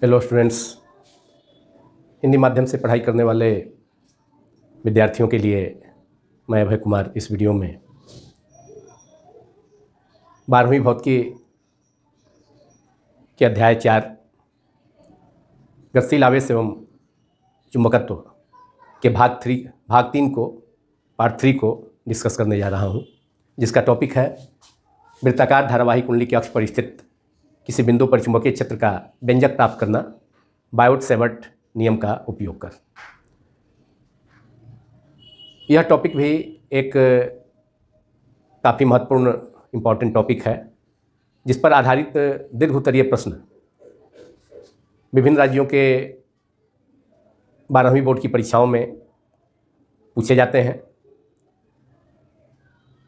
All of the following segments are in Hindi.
हेलो स्टूडेंट्स, हिंदी माध्यम से पढ़ाई करने वाले विद्यार्थियों के लिए मैं अभय कुमार इस वीडियो में 12वीं भौतिकी के अध्याय 4 गतिशील आवेश एवं चुंबकत्व के भाग 3 को पार्ट 3 को डिस्कस करने जा रहा हूँ, जिसका टॉपिक है वृत्ताकार धारावाही कुंडली के अक्ष पर स्थित किसी बिंदु पर चुंबकीय क्षेत्र का व्यंजक प्राप्त करना बायोट-सैवर्ट नियम का उपयोग कर। यह टॉपिक भी एक काफ़ी महत्वपूर्ण इम्पॉर्टेंट टॉपिक है, जिस पर आधारित दीर्घ उत्तरीय प्रश्न विभिन्न राज्यों के 12वीं बोर्ड की परीक्षाओं में पूछे जाते हैं।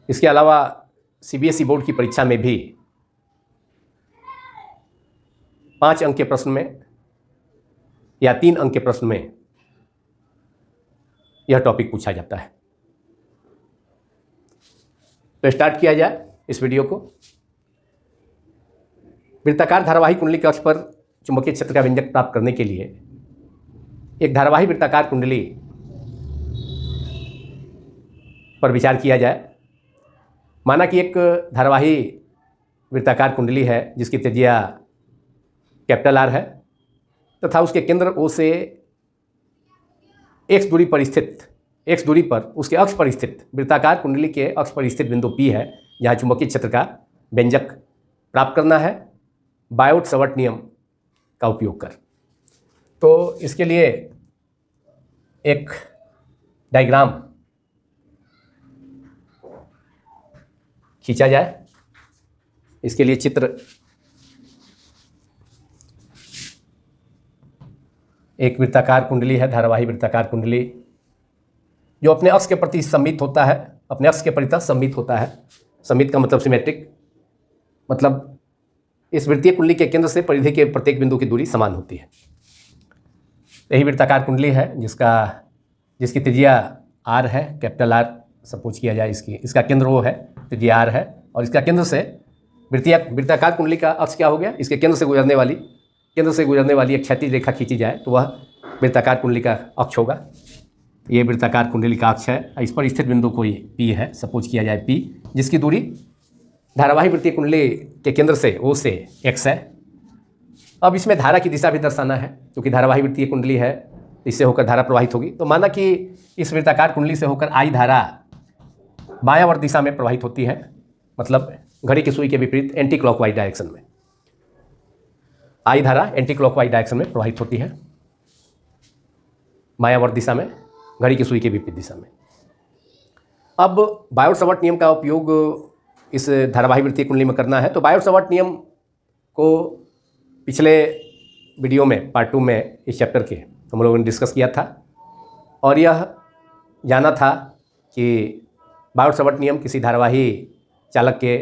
इसके अलावा सीबीएसई बोर्ड की परीक्षा में भी 5 अंक के प्रश्न में या 3 अंक के प्रश्न में यह टॉपिक पूछा जाता है। तो स्टार्ट किया जाए इस वीडियो को। वृत्ताकार धारावाही कुंडली के अक्ष पर चुंबकीय क्षेत्र का व्यंजक प्राप्त करने के लिए एक धारावाही वृत्ताकार कुंडली पर विचार किया जाए। माना कि एक धारावाही वृत्ताकार कुंडली है जिसकी त्रिज्या कैपिटल आर है तथा उसके केंद्र O से x दूरी पर उसके अक्ष पर स्थित वृत्ताकार कुंडली के अक्ष पर स्थित बिंदु P है, जहाँ चुंबकीय क्षेत्र का व्यंजक प्राप्त करना है बायोट-सैवर्ट नियम का उपयोग कर। तो इसके लिए एक डायग्राम खींचा जाए। इसके लिए चित्र एक वृत्ताकार कुंडली है, धारावाही वृत्ताकार कुंडली, जो अपने अक्ष के प्रति सममित होता है, अपने अक्ष के परितः सममित होता है। सममित का मतलब सिमेट्रिक, मतलब इस वृत्तीय कुंडली के केंद्र से परिधि के प्रत्येक बिंदु की दूरी समान होती है। यही वृत्ताकार कुंडली है जिसकी त्रिज्या आर है, कैपिटल आर सपोज किया जाए। इसका केंद्र वो है, त्रिज्या आर है, और इसका केंद्र से वृत्ताकार कुंडली का अक्ष क्या हो गया, इसके केंद्र से गुजरने वाली एक क्षैतिज रेखा खींची जाए तो वह वृत्ताकार कुंडली का अक्ष होगा। ये वृत्ताकार कुंडली का अक्ष है। इस पर स्थित बिंदु कोई P है, सपोज किया जाए P, जिसकी दूरी धारावाही वृत्तीय कुंडली के केंद्र से O से x है। अब इसमें धारा की दिशा भी दर्शाना है, क्योंकि धारावाही वृत्तीय कुंडली है, इससे होकर धारा प्रवाहित होगी। तो माना कि इस वृत्ताकार कुंडली से होकर I धारा बायावर्त दिशा में प्रवाहित होती है, मतलब घड़ी की सुई के विपरीत एंटी क्लॉकवाइज डायरेक्शन में। I धारा एंटी क्लॉकवाइज डायरेक्शन में प्रवाहित होती है, बायावर्त दिशा में, घड़ी की सुई के विपरीत दिशा में। अब बायोट-सैवर्ट नियम का उपयोग इस धारावाही वृत्तीय कुंडली में करना है। तो बायोट-सैवर्ट नियम को पिछले वीडियो में पार्ट 2 में इस चैप्टर के हम लोगों ने डिस्कस किया था, और यह जाना था कि बायोट-सैवर्ट नियम किसी धारावाही चालक के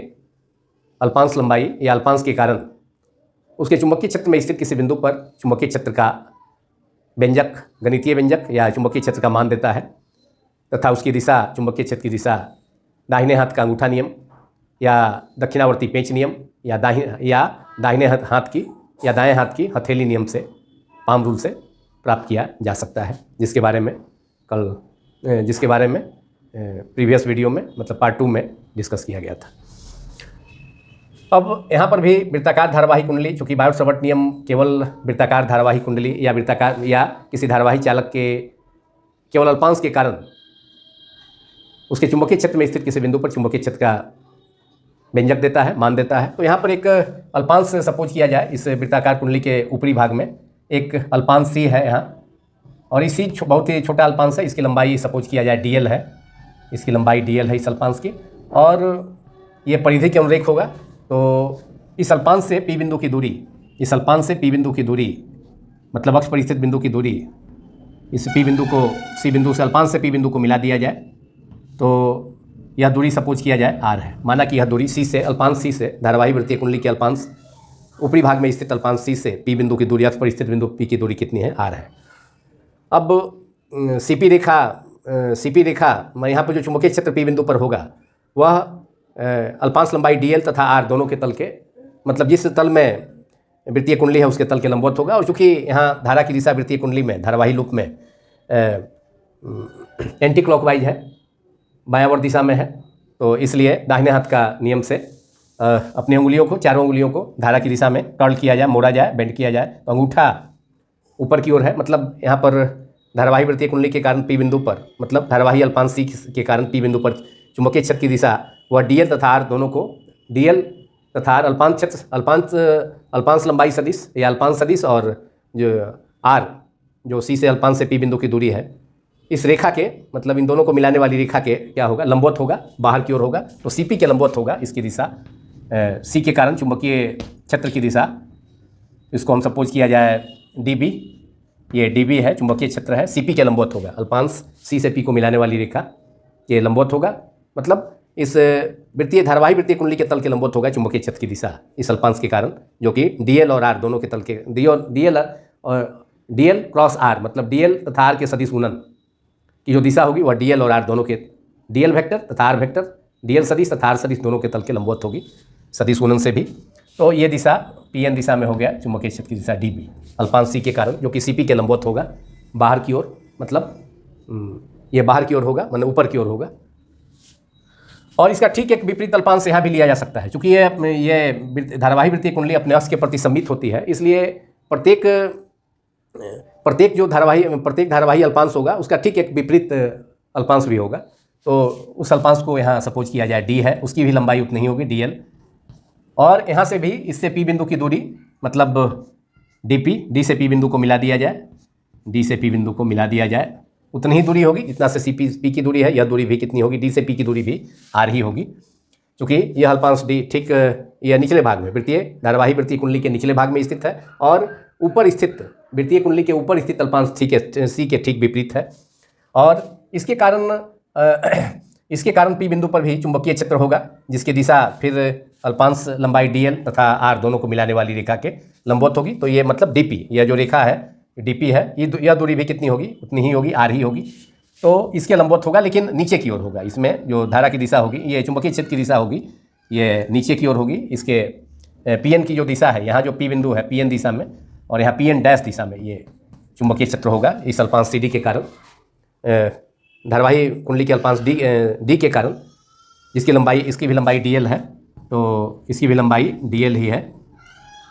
अल्पांश लंबाई या अल्पांश के कारण उसके चुंबकीय क्षेत्र में स्थित किसी बिंदु पर चुंबकीय क्षेत्र का व्यंजक, गणितीय व्यंजक या चुंबकीय क्षेत्र का मान देता है, तथा उसकी दिशा, चुंबकीय क्षेत्र की दिशा दाहिने हाथ का अंगूठा नियम या दक्षिणावर्ती पेंच नियम या दाहिने हाथ की या दाएं हाथ की हथेली नियम से, पाम रूल से प्राप्त किया जा सकता है, जिसके बारे में प्रीवियस वीडियो में, मतलब पार्ट 2 में डिस्कस किया गया था। अब यहाँ पर भी वृत्ताकार धारावाही कुंडली, चूँकि बायोट-सैवर्ट नियम केवल वृत्ताकार धारावाही कुंडली या किसी धारावाही चालक के केवल अल्पांश के कारण उसके चुंबकीय क्षेत्र में स्थित किसी बिंदु पर चुंबकीय क्षेत्र का व्यंजक देता है, मान देता है। तो यहाँ पर एक अल्पांश सपोज किया जाए। इस वृत्ताकार कुंडली के ऊपरी भाग में एक अल्पांश C है यहाँ, और इस C बहुत ही छोटा अल्पांश है। इसकी लंबाई सपोज किया जाए DL है, इसकी लंबाई DL है इस अल्पांश की, और ये परिधि के अनुरेख होगा। तो इस अल्पांश से P बिंदु की दूरी, मतलब अक्ष पर स्थित बिंदु की दूरी, इस P बिंदु को C बिंदु से, अल्पांश से P बिंदु को मिला दिया जाए तो यह दूरी सपोज किया जाए R है। माना कि यह दूरी अल्पांश C से, धारावाही वृत्तीय कुंडली के अल्पांश ऊपरी भाग में स्थित अल्पांश C से P बिंदु की दूरी, अक्ष पर स्थित बिंदु P की दूरी कितनी है, R है। अब CP रेखा मैं यहाँ पर जो चुंबकीय क्षेत्र P बिंदु पर होगा वह अल्पांश लंबाई DL तथा R दोनों के तल के, मतलब जिस तल में वृत्तीय कुंडली है उसके तल के लंबवत होगा। और चूंकि यहाँ धारा की दिशा वृत्तीय कुंडली में धारावाही लूप में एंटी क्लॉकवाइज है, बायावर्त दिशा में है, तो इसलिए दाहिने हाथ का नियम से अपनी उंगलियों को, चारों उंगलियों को धारा की दिशा में कर्ल किया जाए, मोड़ा जाए, बेंड किया जाए। तो अंगूठा ऊपर की ओर है, मतलब यहाँ पर धारावाही वृत्तीय कुंडली के कारण पी बिंदु पर, मतलब धारावाही अल्पांश सी के कारण पी बिंदु पर चुंबकीय क्षेत्र की दिशा वह डीएल तथा आर दोनों को, डीएल तथा आर अल्पांश क्षेत्र, अल्पांश लंबाई सदिश या अल्पांश सदिश, और जो आर जो सी से अल्पांश से पी बिंदु की दूरी है, इस रेखा के, मतलब इन दोनों को मिलाने वाली रेखा के क्या होगा, लंबवत होगा, बाहर की ओर होगा। तो सीपी के लंबवत होगा इसकी दिशा, सी के कारण चुंबकीय क्षेत्र की दिशा, इसको हम सपोज किया जाए डीबी, ये डीबी है, चुंबकीय क्षेत्र है, सीपी के लंबवत होगा, अल्पांश सी से पी को मिलाने वाली रेखा के लंबवत होगा, मतलब इस वृत्तीय धारावाही वृत्तीय कुंडली के तल के लंबवत होगा चुंबकीय क्षेत्र की दिशा इस अल्पांश के कारण, जो कि डीएल और आर दोनों के तल के, डीएल क्रॉस आर, मतलब डीएल तथा आर के सदिश गुणन की जो दिशा होगी वह डीएल और आर दोनों के, डीएल वेक्टर तथा आर वेक्टर, डीएल सदिश तथा आर सदिश दोनों के तल के लंबवत होगी सदिश गुणन से भी। तो ये दिशा पीएन दिशा में हो गया चुंबकीय क्षेत्र की दिशा डीबी, अल्पांश सी के कारण, जो कि सीपी के लंबवत होगा बाहर की ओर, मतलब ये बाहर की ओर होगा, मतलब ऊपर की ओर होगा। और इसका ठीक एक विपरीत अल्पांश यहाँ भी लिया जा सकता है, क्योंकि ये धारावाही वृत्तीय कुंडली अपने अक्ष के प्रति सममित होती है, इसलिए प्रत्येक धारावाही अल्पांश होगा उसका ठीक एक विपरीत अल्पांश भी होगा। तो उस अल्पांश को यहाँ सपोज किया जाए डी है, उसकी भी लंबाई उतनी ही होगी डीएल, और यहाँ से भी इससे पी बिंदु की दूरी, मतलब डीपी, डी से पी बिंदु को मिला दिया जाए, डी से पी बिंदु को मिला दिया जाए, उतनी ही दूरी होगी जितना से पी की दूरी है, यह दूरी भी कितनी होगी, डी से पी की दूरी भी आर ही होगी, क्योंकि यह अल्पांश डी ठीक यह निचले भाग में, वृत्तीय धारावाही वृत्तीय कुंडली के निचले भाग में स्थित है, और ऊपर स्थित वृत्तीय कुंडली के ऊपर स्थित अल्पांश सी के ठीक विपरीत है। और इसके कारण पी बिंदु पर भी चुंबकीय क्षेत्र होगा, जिसकी दिशा फिर अल्पांश लंबाई डीएल तथा आर दोनों को मिलाने वाली रेखा के लंबवत होगी। तो ये मतलब डीपी, यह जो रेखा है डीपी है, यह दूरी भी कितनी होगी, उतनी ही होगी, आर ही होगी। तो इसके लंबवत होगा, लेकिन नीचे की ओर होगा। इसमें जो धारा की दिशा होगी, ये चुंबकीय क्षेत्र की दिशा होगी, ये नीचे की ओर होगी। इसके पीएन की जो दिशा है, यहाँ जो पी बिंदु है पीएन दिशा में, और यहाँ पीएन डैश दिशा में ये चुंबकीय क्षेत्र होगा इस अल्पांश सी डी के कारण, धारावाही कुंडली के अल्पांश डी के कारण, जिसकी लंबाई, इसकी भी लंबाई डीएल है, तो इसकी भी लंबाई डीएल ही है।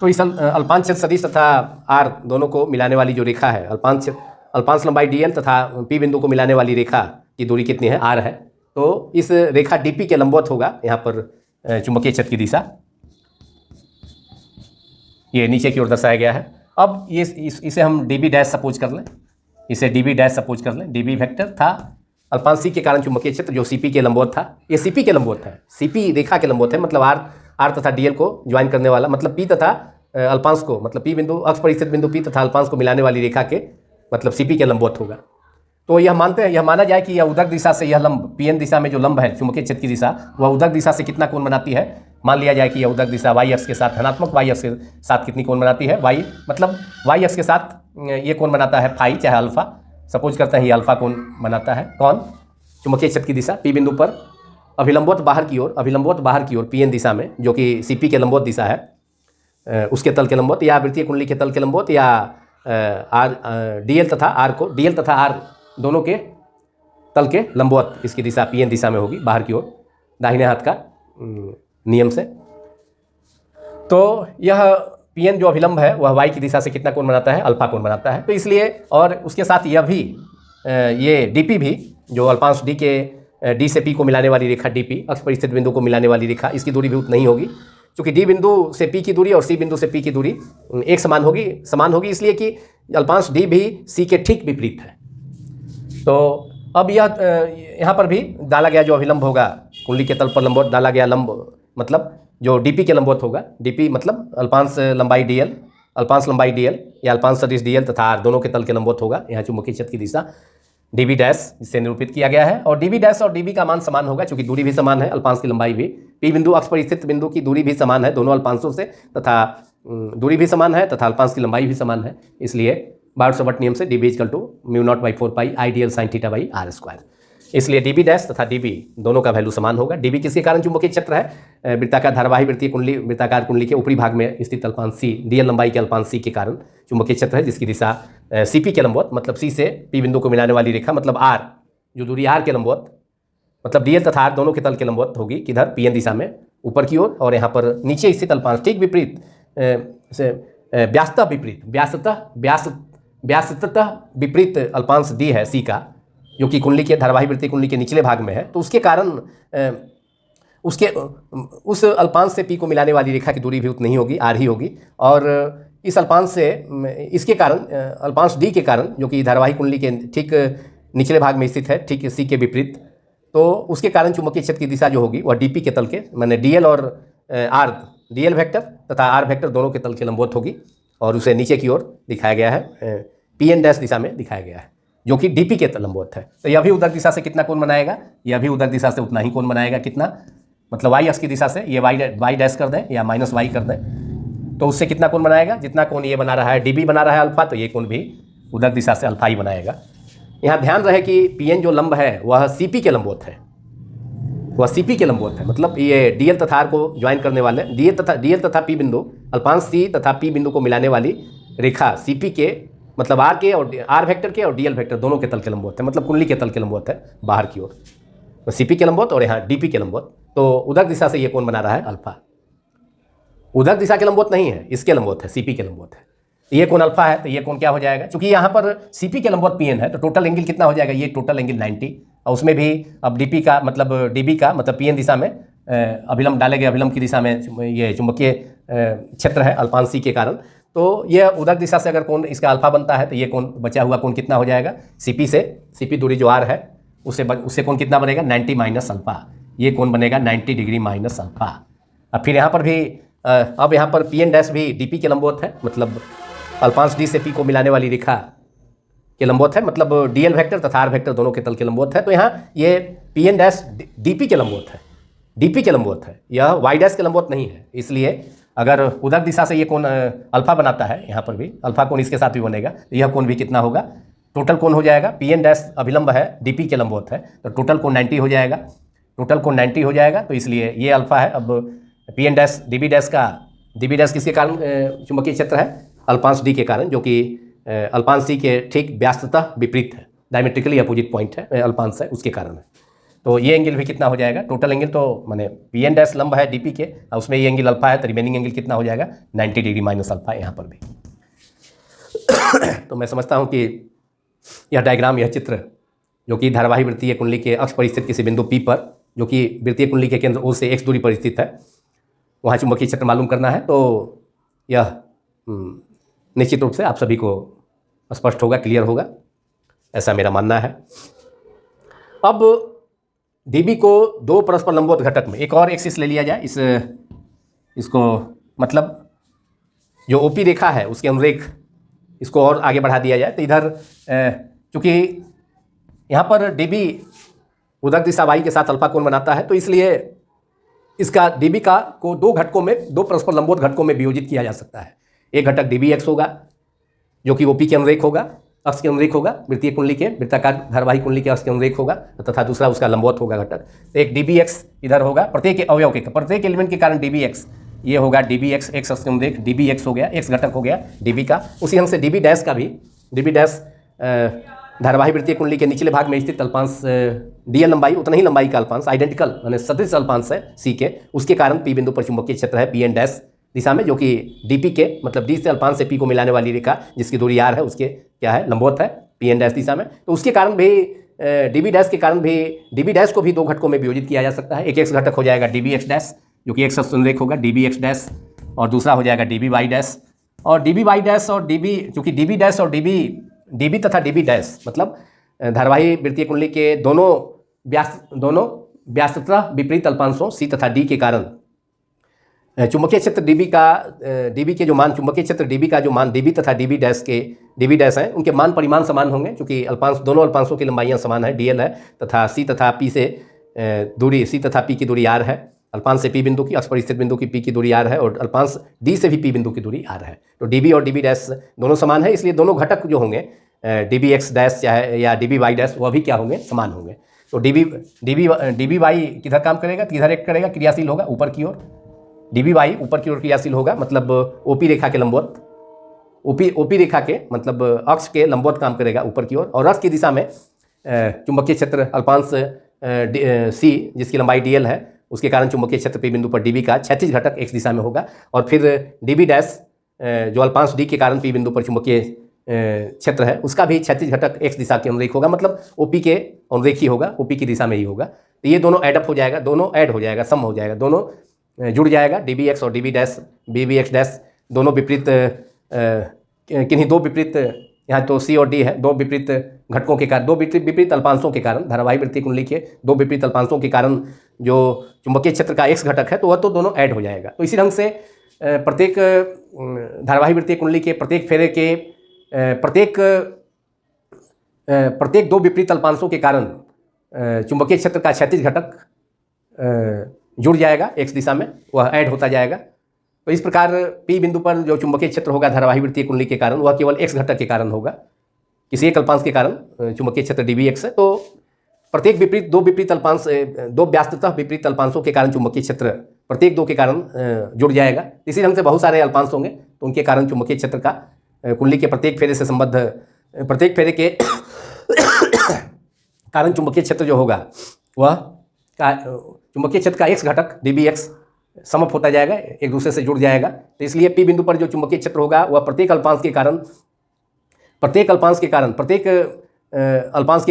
तो इस अल्पांश क्षेत्र सदिश तथा आर दोनों को मिलाने वाली जो रेखा है, अल्पांश लंबाई डीएल तथा पी बिंदु को मिलाने वाली रेखा की दूरी कितनी है, आर है। तो इस रेखा डीपी के लंबवत होगा यहाँ पर चुंबकीय क्षेत्र की दिशा, ये नीचे की ओर दर्शाया गया है। अब ये इसे हम डीबी डैश सपोज कर लें, इसे डीबी डैश सपोज कर लें। डीबी वेक्टर था अल्पांश सी के कारण चुंबकीय क्षेत्र, जो सीपी के लंबवत था, ये सीपी के लंबवत है, सीपी रेखा के लंबवत है, मतलब आर तथा डीएल को ज्वाइन करने वाला, मतलब पी तथा अल्पांश को, मतलब पी बिंदु, अक्ष पर स्थित बिंदु पी तथा अल्पांश को मिलाने वाली रेखा के, मतलब सीपी के लंबवत होगा। तो यह माना जाए कि यह उदक दिशा से, यह लंब पीएन दिशा में जो लंब है चुंबकीय क्षेत्र की दिशा, वह उदक दिशा से कितना कोण बनाती है। मान लिया जाए कि यह उदक दिशा वाई अक्ष के साथ, धनात्मक वाई अक्ष के साथ कितनी कोण बनाती है, वाई, मतलब वाई अक्ष के साथ ये कोण बनाता है फाई, चाहे अल्फा, सपोज करते हैं ये अल्फा कोण बनाता है। कौन? चुंबकीय क्षेत्र की दिशा पी बिंदु पर अभिलंबवत बाहर की ओर पीएन दिशा में, जो कि सीपी के लंबवत दिशा है, उसके तल के लंबवत, या वृत्तीय कुंडली के तल के लंबवत, या डीएल तथा आर दोनों के तल के लंबवत इसकी दिशा पीएन दिशा में होगी, बाहर की ओर, दाहिने हाथ का नियम से। तो यह पीएन जो अभिलंब है वह वाई की दिशा से कितना कोण बनाता है, अल्फा कोण बनाता है। तो इसलिए, और उसके साथ यह भी, ये डीपी भी, जो अल्पांश डी के डी से पी को मिलाने वाली रेखा डीपी, अक्ष पर स्थित बिंदु को मिलाने वाली रेखा, इसकी दूरी भी उतनी ही होगी, क्योंकि डी बिंदु से पी की दूरी और सी बिंदु से पी की दूरी एक समान होगी, इसलिए कि अल्पांश डी भी सी के ठीक विपरीत है। तो अब यह यहाँ पर भी डाला गया जो अभिलंब होगा, कुंडली के तल पर लंबवत डाला गया लंब, मतलब जो डीपी के लंबवत होगा, डीपी मतलब अल्पांश लंबाई डीएल या अल्पांश सदिश डीएल तथा आर दोनों के तल के लंबवत होगा यहाँ चुंबकीय क्षेत्र की दिशा, डीबी डैश जिससे निरूपित किया गया है। और डीबी डैश और डीबी का मान समान होगा, क्योंकि दूरी भी समान है, अल्पांश की लंबाई भी, पी बिंदु अक्ष पर स्थित बिंदु की दूरी भी समान है दोनों अल्पांशों से, तथा दूरी भी समान है तथा अल्पांश की लंबाई भी समान है। इसलिए बायोट-सावर्त नियम से D B equal to mu naught by 4 pi I D L sine theta by R square. इसलिए डी बी डैश तथा डी बी दोनों का वैल्यू समान होगा। डी बी किसके कारण चुंबकीय क्षेत्र है? वृत्ताकार धारावाही वृत्तीय कुंडली वृत्ताकार कुंडली के ऊपरी भाग में स्थित अल्पांश सी, डीएल लंबाई के अल्पांश सी के कारण चुंबकीय क्षेत्र है, जिसकी दिशा सी पी के लंबवत, मतलब सी से पी बिंदु को मिलाने वाली रेखा, मतलब आर, जो दूरी आर के लंबवत, मतलब डीएल तथा आर दोनों के तल के लंबवत होगी, किधर? पी एन दिशा में ऊपर की ओर, और यहाँ पर नीचे स्थित अल्पांश ठीक विपरीत व्यासतः विपरीत व्यासतः विपरीत अल्पांश डी है सी का, जो कि कुंडली के धारावाही वृत्तीय कुंडली के निचले भाग में है। तो उसके कारण उस अल्पांश से पी को मिलाने वाली रेखा की दूरी भी उतनी ही होगी, आर ही होगी। और इस अल्पांश से इसके कारण अल्पांश डी के कारण, जो कि धारावाही कुंडली के ठीक निचले भाग में स्थित है, ठीक सी के विपरीत, तो उसके कारण चुंबकीय क्षेत्र की दिशा जो होगी वह डीपी के तल के, माने डीएल और आर, डीएल वेक्टर तथा आर वेक्टर दोनों के तल के लंबवत होगी, और उसे नीचे की ओर दिखाया गया है, पी एन डैश दिशा में दिखाया गया है, जो कि डीपी के लंबवत है। तो यह भी उधर दिशा से कितना कोण बनाएगा? यह भी उधर दिशा से उतना ही कोण बनाएगा। कितना? मतलब वाई अक्ष की दिशा से ये वाई डैश कर दें या माइनस वाई कर दें, तो उससे कितना कोण बनाएगा? जितना कोण ये बना रहा है, डीबी बना रहा है अल्फा, तो ये कोण भी उधर दिशा से अल्फा ही बनाएगा। यहाँ ध्यान रहे कि पी एन जो लंब है वह सी पी के लंबवत है, वह सी पी के लंबवत है, मतलब ये डीएल तथा आर को ज्वाइन करने वाले डीएल तथा पी बिंदु, अल्पांश सी तथा पी बिंदु को मिलाने वाली रेखा सी पी के, मतलब आर के और आर वेक्टर के और डीएल वेक्टर दोनों के तल के लंबवत है, मतलब कुंडली के तल के लंबवत है बाहर की ओर, तो सीपी के लंबवत और यहाँ डीपी के लंबवत। तो उधर दिशा से ये कोण बना रहा है अल्फा, उधर दिशा के लंबवत नहीं है, इसके लंबवत है, सीपी के लंबवत है। ये कोण अल्फा है, तो ये कोण क्या हो जाएगा? क्योंकि यहाँ पर सीपी के लंबवत पीएन है, तो टोटल एंगल कितना हो जाएगा? ये टोटल एंगल 90, और उसमें भी अब डीपी का मतलब डीबी का मतलब पीएन दिशा में अभिलंब डाले गए, अभिलंब की दिशा में ये चुंबकीय क्षेत्र है अल्पांश सी के कारण, तो ये उधर दिशा से अगर कोण इसका अल्फा बनता है, तो ये कोण बचा हुआ कोण कितना हो जाएगा? सीपी से, सीपी दूरी जो आर है उससे कोण कितना बनेगा? 90 माइनस अल्फा, ये कोण बनेगा 90 डिग्री माइनस अल्फा। अब फिर यहाँ पर भी अब यहाँ पर पी एन डैश भी डीपी के लंबवत है, मतलब अल्पांश डी से पी को मिलाने वाली रेखा के लंबवत है, मतलब डीएल वेक्टर तथा आर वेक्टर दोनों के तल के लंबवत है। तो यहाँ ये पी एन डैश डीपी के लंबवत है, डीपी के लंबवत है, यह वाई डैश के लंबवत नहीं है। इसलिए अगर उधर दिशा से ये कोण अल्फा बनाता है, यहाँ पर भी अल्फा कोण इसके साथ भी बनेगा, तो यह कोण भी कितना होगा? टोटल कोण हो जाएगा, पी एन डैश अभिलंब है, डीपी के लंबवत है, तो टोटल कोण 90 हो जाएगा, टोटल कोण 90 हो जाएगा। तो इसलिए ये अल्फा है। अब P N dash D B dash किसके कारण चुंबकीय क्षेत्र है? अल्पांश डी के कारण, जो कि अल्पांश सी के ठीक व्यासतः विपरीत है, डायमेट्रिकली अपोजिट पॉइंट है, अल्पांश है, उसके कारण है। तो ये एंगल भी कितना हो जाएगा? टोटल एंगल तो माने पी एन डैश लंब है डीपी के, और उसमें ये एंगल अल्फा है, तो रिमेनिंग एंगल कितना हो जाएगा? 90 डिग्री माइनस अल्फा यहाँ पर भी। तो मैं समझता हूँ कि यह डायग्राम, यह चित्र, जो कि धारावाही वृत्तीय कुंडली के अक्ष पर स्थित किसी बिंदु पी पर, जो कि वृत्तीय कुंडली के केंद्र ओ से x दूरी पर स्थित है, वहाँ चुंबकीय क्षेत्र मालूम करना है। तो यह निश्चित रूप से आप सभी को स्पष्ट होगा, क्लियर होगा, ऐसा मेरा मानना है। अब डीबी को दो परस्पर लंबवत घटक में एक और एक्सिस ले लिया जाए, इसको मतलब जो ओपी रेखा है उसके अनुरेख इसको और आगे बढ़ा दिया जाए। तो इधर चूँकि यहाँ पर डीबी उधर दिशा वाई के साथ अल्फा कोण बनाता है, तो इसलिए इसका डीबी का को दो घटकों में, दो परस्पर लंबवत घटकों में वियोजित किया जा सकता है। एक घटक डीबी एक्स होगा, जो कि ओपी के अनुरेख होगा, अक्ष के अनुरेख होगा, वृत्तीय कुंडली के वृत्ताकार धारावाही कुंडली के अक्ष के अनुरेख होगा, तथा दूसरा उसका लंबवत होगा घटक। तो एक डीबी एक्स इधर होगा, प्रत्येक अवयव के प्रत्येक एलिमेंट के कारण डीबी एक्स, ये होगा डीबी एक्स, एक्स अक्ष के अनुरेख, डीबी एक्स हो गया, एक्स घटक हो गया डीबी का। उसी ढंग से डीबी डैश का भी, डीबी डैश धारावाही वृत्तीय कुंडली के निचले भाग में स्थित अल्पांश डीएल लंबाई, उतना ही लंबाई का अल्पांश, आइडेंटिकल यानी सदृश अल्पांश है सी के, उसके कारण पी बिंदु पर चुंबकीय क्षेत्र है पी एन डैश दिशा में, जो कि डीपी के मतलब डी से अल्पांश से पी को मिलाने वाली रेखा जिसकी दूरी आर है, उसके क्या है? लंबवत है पी एन डैश दिशा में। तो उसके कारण भी डीबी डैश के कारण भी डीबी डैश को भी दो घटकों में वियोजित किया जा सकता है। एक एक्स घटक हो जाएगा डीबी एक्स डैश, जो कि एक्स अनुरेख होगा डीबी एक्स डैश, और दूसरा हो जाएगा डीबी वाई डैश। और डीबी वाई डैश और डीबी, चूँकि डीबी डैश और डीबी तथा डीबी डैश मतलब धारावाही वृत्तीय कुंडली के दोनों व्यासतः विपरीत अल्पांशों सी तथा डी के कारण चुंबकीय क्षेत्र डीबी के जो मान, चुंबकीय क्षेत्र डीबी का जो मान डीबी तथा डीबी डैश हैं, उनके मान परिमाण समान होंगे, क्योंकि दोनों अल्पांशों की लंबाइयां समान है, डीएल है, तथा सी तथा पी से दूरी, सी तथा पी की दूरी आर है, अल्पांश से पी बिंदु की, अक्ष पर स्थित बिंदु की पी की दूरी आर है, और अल्पांश डी से भी पी बिंदु की दूरी आर है। तो डीबी और डीबी डैश दोनों समान है, इसलिए दोनों घटक जो होंगे डीबी एक्स डैश चाहे या डीबी वाई डैश, वह भी क्या होंगे? समान होंगे। तो डी बी वाई किधर काम करेगा, किधर एक्ट करेगा, क्रियाशील होगा ऊपर की ओर। डी बी वाई ऊपर की ओर क्रियाशील होगा, मतलब ओपी रेखा के लंबवत, ओपी रेखा के मतलब अक्ष के लंबवत काम करेगा ऊपर की ओर। और अक्ष की दिशा में चुंबकीय क्षेत्र अल्पांश सी जिसकी लंबाई डी एल है, उसके कारण चुंबकीय क्षेत्र पी बिंदु पर डीबी का क्षैतिज घटक एक्स दिशा में होगा। और फिर डीबी डैश जो अल्पांश डी के कारण पी बिंदु पर चुंबकीय क्षेत्र है, उसका भी क्षैतिज घटक एक्स दिशा के अनुरेख होगा, मतलब ओपी के अनुरेखी होगा, ओपी की दिशा में ही होगा। तो ये दोनों एडअप हो जाएगा, दोनों ऐड हो जाएगा, सम हो जाएगा, दोनों जुड़ जाएगा। डी बी एक्स और D B dash, B B X dash दोनों विपरीत किन्हीं दो विपरीत, यहाँ तो सी और डी है, दो विपरीत घटकों के कारण, दो विपरीत अल्पांशों के कारण, धारावाही वृत्तीय कुंडली के दो विपरीत अल्पांशों के कारण जो चुंबकीय क्षेत्र का एक्स घटक है, तो वह तो दोनों ऐड हो जाएगा। तो इसी ढंग से प्रत्येक धारावाही वृत्तीय कुंडली के प्रत्येक फेरे के प्रत्येक दो विपरीत अल्पांशों के कारण चुंबकीय क्षेत्र का क्षैतिज घटक जुड़ जाएगा एक्स दिशा में, वह ऐड होता जाएगा। तो इस प्रकार पी बिंदु पर जो चुंबकीय क्षेत्र होगा धारावाही वृत्तीय कुंडली के कारण, वह केवल एक्स घटक के कारण होगा, किसी एक अल्पांश के कारण चुंबकीय क्षेत्र डी बी एक्स है। तो प्रत्येक दो विपरीत अल्पांश, दो व्यास्ततः विपरीत अल्पांशों के कारण चुंबकीय क्षेत्र प्रत्येक दो के कारण जुड़ जाएगा। इसी ढंग से बहुत सारे अल्पांश होंगे, तो उनके कारण चुंबकीय क्षेत्र का कुंडली के प्रत्येक फेरे से संबद्ध, प्रत्येक फेरे के कारण चुंबकीय क्षेत्र जो होगा वह चुंबकीय क्षेत्र का एक्स घटक डी बी एक्स समप होता जाएगा, एक दूसरे से जुड़ जाएगा। तो इसलिए पी बिंदु पर जो चुंबकीय क्षेत्र होगा वह प्रत्येक अल्पांश के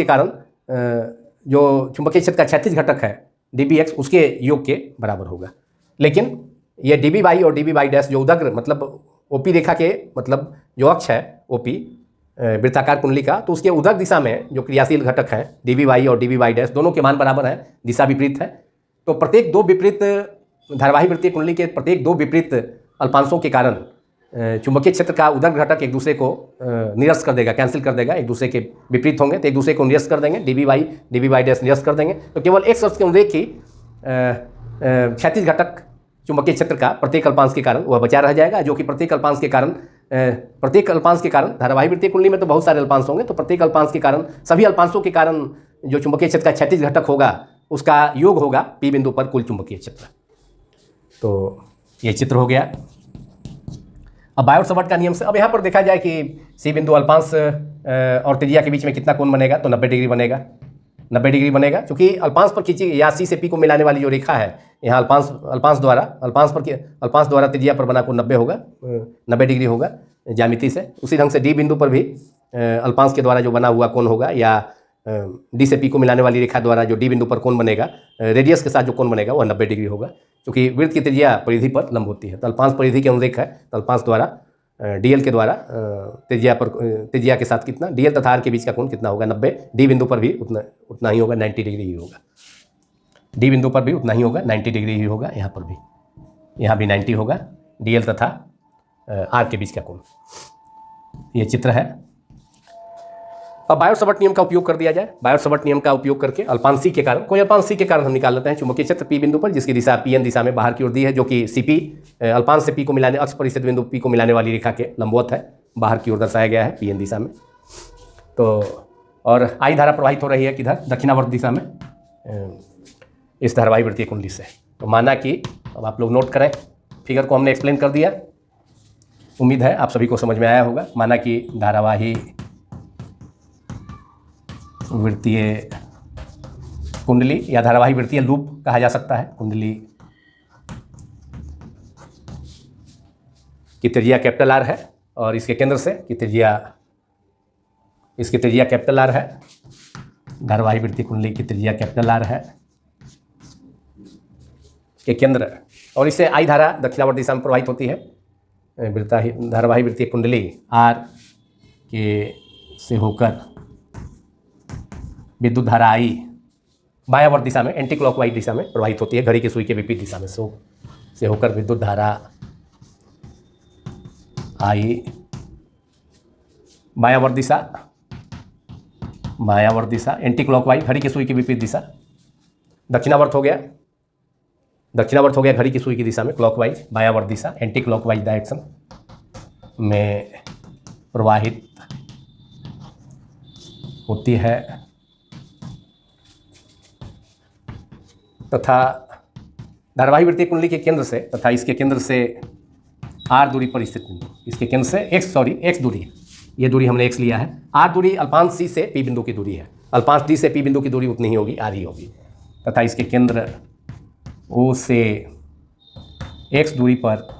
कारण जो चुंबकीय क्षेत्र का क्षैतिज घटक है डी बी एक्स, उसके योग के बराबर होगा। लेकिन यह डी बी वाई और डी बी वाई डैश जो उदग्र मतलब ओपी रेखा के मतलब जो अक्ष है ओपी वृत्ताकार कुंडली का, तो उसके उदक दिशा में जो क्रियाशील घटक है डी बी वाई और डी बी वाई डैश दोनों के मान बराबर हैं, दिशा विपरीत है। तो प्रत्येक दो विपरीत धारावाही वृत्तीय कुंडली के प्रत्येक दो विपरीत अल्पांशों के कारण चुंबकीय क्षेत्र का उदक घटक एक दूसरे को निरस्त कर देगा, कैंसिल कर देगा, एक दूसरे के विपरीत होंगे तो एक दूसरे को निरस्त कर देंगे, डी बी वाई डैश निरस्त कर देंगे। तो केवल एक अक्ष के अनुरेख ही क्षैतिज घटक चुंबकीय क्षेत्र का प्रत्येक अल्पांश के कारण वह बचा रह जाएगा, जो कि प्रत्येक अल्पांश के कारण धारावाही वृत्तीय कुंडली में तो बहुत सारे अल्पांश होंगे, तो प्रत्येक अल्पांश के कारण, सभी अल्पांशों के कारण जो चुंबकीय क्षेत्र का क्षैतिज घटक होगा उसका योग होगा पी बिंदु पर कुल चुंबकीय क्षेत्र। तो ये चित्र हो गया। अब बायोट-सावर्ट का नियम से अब यहाँ पर देखा जाए कि सी बिंदु अल्पांश और त्रिज्या के बीच में कितना कोण बनेगा, तो 90 डिग्री बनेगा, 90 डिग्री बनेगा, क्योंकि अल्पांश पर खींची या सी से पी को मिलाने वाली जो रेखा है यहाँ अल्पांश द्वारा त्रिज्या पर बना कोण 90 होगा, 90 डिग्री होगा ज्यामिति से। उसी ढंग से डी बिंदु पर भी अल्पांश के द्वारा जो बना हुआ कोण होगा, या डी से पी को मिलाने वाली रेखा द्वारा जो डी बिंदु पर कोण बनेगा, रेडियस के साथ जो कोण बनेगा वह 90 डिग्री होगा, क्योंकि वृत्त की त्रिज्या परिधि पर लंब होती है। तो अल्पांश परिधि के अनुरेख है, तो अल्पांश द्वारा डीएल के द्वारा त्रिज्या के साथ कितना, डीएल तथा आर के बीच का कोण कितना होगा 90, डी बिंदु पर भी उतना ही होगा, 90 डिग्री ही होगा, डी बिंदु पर भी उतना ही होगा, 90 डिग्री ही होगा। यहाँ पर भी, यहाँ भी 90 होगा, डीएल तथा आर के बीच का कोण। ये चित्र है। अब बायोट-सावर्ट नियम का उपयोग कर दिया जाए। बायोट-सावर्ट नियम का उपयोग करके अल्पांश सी के कारण, कोई अल्पांश सी के कारण हम निकाल लेते हैं चुंबकीय क्षेत्र पी बिंदु पर, जिसकी दिशा पी एन दिशा में बाहर की ओर दी है, जो कि सी पी अल्पांश से पी को मिलाने, अक्ष परिस्थित बिंदु पी को मिलाने वाली रेखा के लंबवत है, बाहर की ओर दर्शाया गया है पी एन दिशा में। तो और आई धारा प्रवाहित हो रही है किधर, दक्षिणावर्त दिशा में, इस धारावाही वृत्तीय कुंडली से। तो माना कि, अब आप लोग नोट करें, फिगर को हमने एक्सप्लेन कर दिया, उम्मीद है आप सभी को समझ में आया होगा। माना कि धारावाही वृत्तीय कुंडली या धारावाही वृत्तीय लूप कहा जा सकता है, कुंडली की त्रिज्या कैपिटल आर है और इसके केंद्र से की त्रिज्या, इसकी त्रिज्या कैपिटल आर है, धारावाही वृत्तीय कुंडली की त्रिज्या कैपिटल आर है, इसके केंद्र, और इससे आई धारा दक्षिणावर्त दिशा में प्रवाहित होती है। धारावाही वृत्तीय कुंडली आर के से होकर विद्युत धारा आई बायावर्त दिशा में, एंटी क्लॉकवाइज दिशा में प्रवाहित होती है, घड़ी की सुई के विपरीत दिशा में से होकर विद्युत धारा आई बायावर्त दिशा एंटी क्लॉकवाइज, घड़ी की सुई की विपरीत दिशा, दक्षिणावर्त हो गया घड़ी की सुई की दिशा में, क्लॉकवाइज बायावर्त दिशा एंटी क्लॉकवाइज डायरेक्शन में प्रवाहित होती है तथा धारावाही वृत्तीय कुंडली के केंद्र से तथा इसके केंद्र से r दूरी पर स्थित बिंदु, इसके केंद्र से x दूरी, ये दूरी हमने x लिया है। r दूरी अल्पांश c से p बिंदु की दूरी है, अल्पांश d से p बिंदु की दूरी उतनी ही होगी, r ही होगी, तथा इसके केंद्र o से x दूरी पर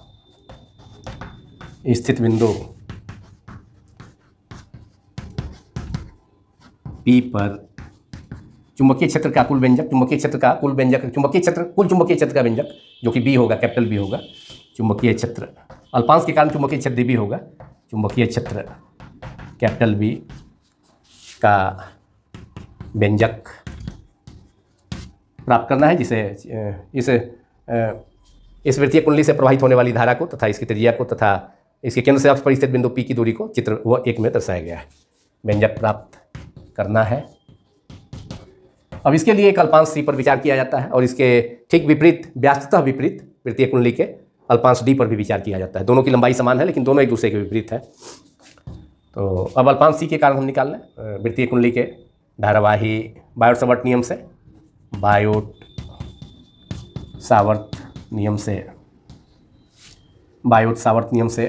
स्थित बिंदु p पर चुंबकीय क्षेत्र का कुल व्यंजक, चुंबकीय क्षेत्र का कुल व्यंजक, कुल चुंबकीय क्षेत्र का व्यंजक जो कि b होगा, कैपिटल B होगा। चुंबकीय क्षेत्र अल्पांश के कारण चुंबकीय क्षेत्र dB होगा। चुंबकीय क्षेत्र कैपिटल B का व्यंजक प्राप्त करना है, जिसे इस वृत्तीय कुंडली से प्रवाहित होने वाली धारा को तथा इसकी त्रिज्या को तथा इसके केंद्र से अक्ष पर स्थित बिंदु P की दूरी को चित्र 1 में दर्शाया गया है। व्यंजक प्राप्त करना है। अब इसके लिए एक अल्पांश C पर विचार किया जाता है और इसके ठीक विपरीत, व्यास्तः विपरीत वृत्तीय कुंडली के अल्पांश D पर भी विचार किया जाता है। दोनों की लंबाई समान है लेकिन दोनों एक दूसरे के विपरीत है। तो अब अल्पांश C के कारण हम निकाल लें वृत्तीय कुंडली के धारावाही बायोट-सावर्त नियम से, बायोट-सावर्त नियम से